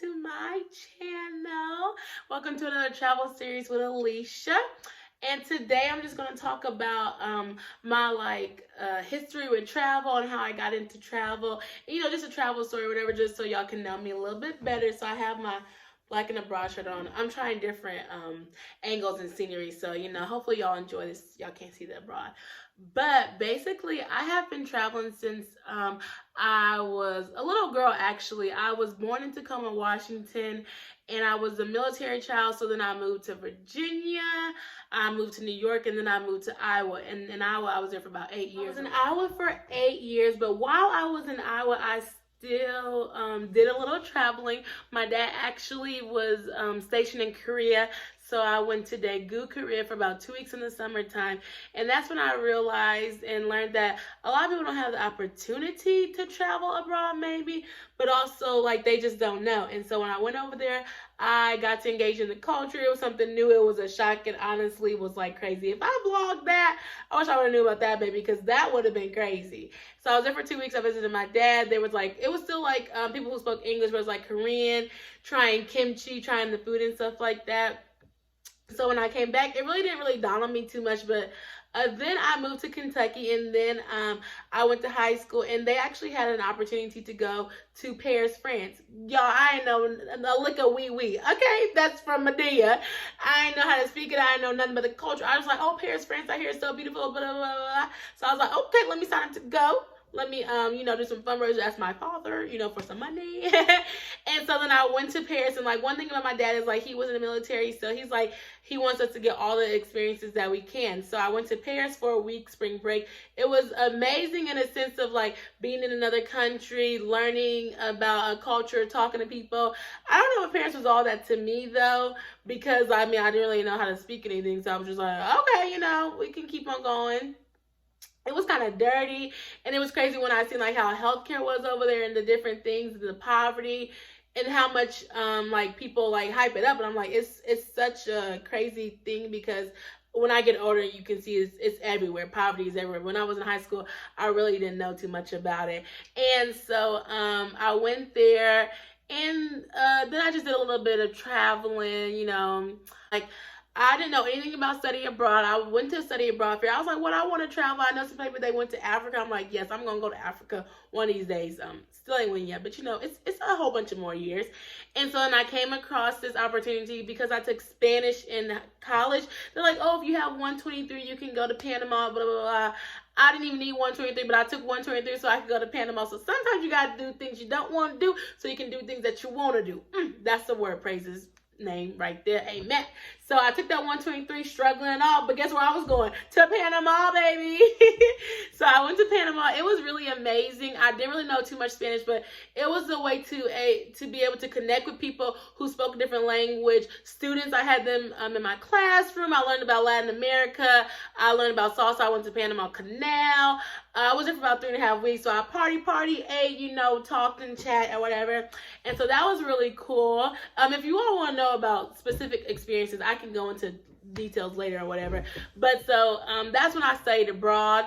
to my channel. Welcome to another travel series with Alicia. And today I'm just going to talk about my history with travel and how I got into travel. And, just a travel story or whatever, just so y'all can know me a little bit better. So I have my black and abroad shirt on. I'm trying different angles and scenery. So, hopefully y'all enjoy this. Y'all can't see the abroad. But basically, I have been traveling since I was a little girl, actually. I was born in Tacoma, Washington, and I was a military child. So then I moved to Virginia, I moved to New York, and then I moved to Iowa. And in Iowa, I was there for about 8 years. I was in Iowa for 8 years, but while I was in Iowa, I still did a little traveling. My dad actually was stationed in Korea, so I went to Daegu, Korea for about 2 weeks in the summertime, and that's when I realized and learned that a lot of people don't have the opportunity to travel abroad, maybe, but also they just don't know. And so when I went over there, I got to engage in the culture. It was something new. It was a shock, and honestly was crazy. If I vlogged that, I wish I would have knew about that, baby, because that would have been crazy. So I was there for 2 weeks. I visited my dad. There was it was still people who spoke English, but it was Korean, trying kimchi, trying the food and stuff like that. So when I came back, it really didn't dawn on me too much, but then I moved to Kentucky, and then I went to high school, and they actually had an opportunity to go to Paris, France. Y'all, I ain't know a lick of wee. Okay, that's from Medea. I ain't know how to speak it. I ain't know nothing but the culture. I was like, oh, Paris, France, I hear it's so beautiful, blah, blah, blah, blah. So I was like, okay, let me sign up to go. Let me, do some fundraisers, ask my father, for some money. And so then I went to Paris, and one thing about my dad is he was in the military, so he's he wants us to get all the experiences that we can. So I went to Paris for a week, spring break. It was amazing in a sense of being in another country, learning about a culture, talking to people. I don't know if Paris was all that to me though, because I didn't really know how to speak anything. So I was just okay, we can keep on going. It was kind of dirty, and it was crazy when I seen how healthcare was over there and the different things, the poverty, and how much people hype it up. And I'm it's such a crazy thing, because when I get older, you can see it's everywhere. Poverty is everywhere. When I was in high school, I really didn't know too much about it. And so I went there, and then I just did a little bit of traveling, I didn't know anything about study abroad. I went to study abroad fair. I was what I want to travel. I know some people, they went to Africa. I'm yes, I'm going to go to Africa one of these days. Still ain't win yet, but it's a whole bunch of more years. And so then I came across this opportunity because I took Spanish in college. They're oh, if you have 123, you can go to Panama, blah, blah, blah. I didn't even need 123, but I took 123 so I could go to Panama. So sometimes you got to do things you don't want to do so you can do things that you want to do. That's the word, praises name right there. Amen. So I took that 123, struggling and all, but guess where I was going? To Panama, baby. So I went to Panama. It was really amazing. I didn't really know too much Spanish, but it was a way to be able to connect with people who spoke a different language. Students, I had them in my classroom. I learned about Latin America. I learned about salsa. I went to Panama Canal. I was there for about 3.5 weeks. So I party, ate, talked and chat or whatever. And so that was really cool. If you all want to know about specific experiences, I can go into details later or whatever. But so that's when I studied abroad.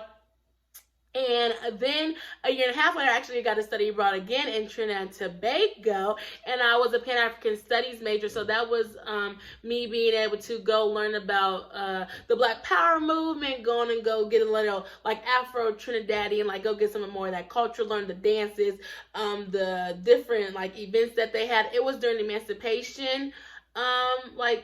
And then a year and a half later, I actually got to study abroad again in Trinidad and Tobago. And I was a Pan-African Studies major. So that was me being able to go learn about the Black Power movement, going and go get a little Afro Trinidadian, go get some more of that culture, learn the dances, the different events that they had. It was during Emancipation, I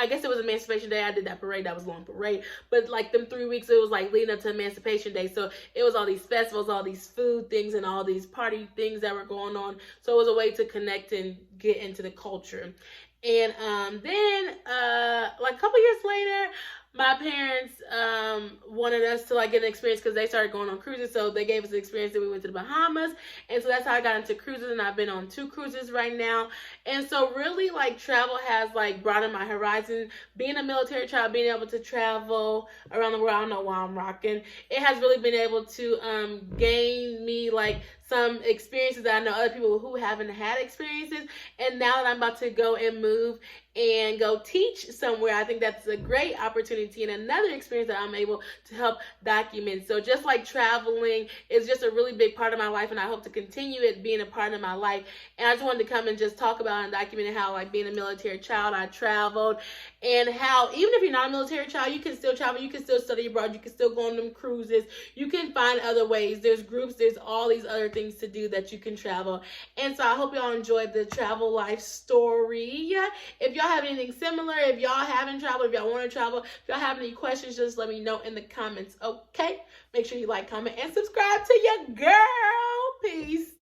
guess it was Emancipation Day. I did that parade. That was a long parade. But them 3 weeks, it was leading up to Emancipation Day. So it was all these festivals, all these food things, and all these party things that were going on. So it was a way to connect and get into the culture. And then a couple years later, my parents wanted us to get an experience because they started going on cruises. So they gave us an experience, and we went to the Bahamas. And so that's how I got into cruises, and I've been on 2 cruises right now. And so really travel has broadened my horizon. Being a military child, being able to travel around the world, I don't know why I'm rocking. It has really been able to gain me some experiences that I know other people who haven't had experiences. And now that I'm about to go and move and go teach somewhere, I think that's a great opportunity and another experience that I'm able to help document. So just like traveling is just a really big part of my life, and I hope to continue it being a part of my life. And I just wanted to come and just talk about and document how, like, being a military child, I traveled, and how even if you're not a military child, you can still travel, you can still study abroad, you can still go on them cruises, you can find other ways. There's groups, there's all these other things to do that you can travel. And so I hope y'all enjoyed the travel life story. If y'all have anything similar, if y'all haven't traveled, if y'all want to travel, if y'all have any questions, just let me know in the comments, okay? Make sure you like, comment, and subscribe to your girl. Peace.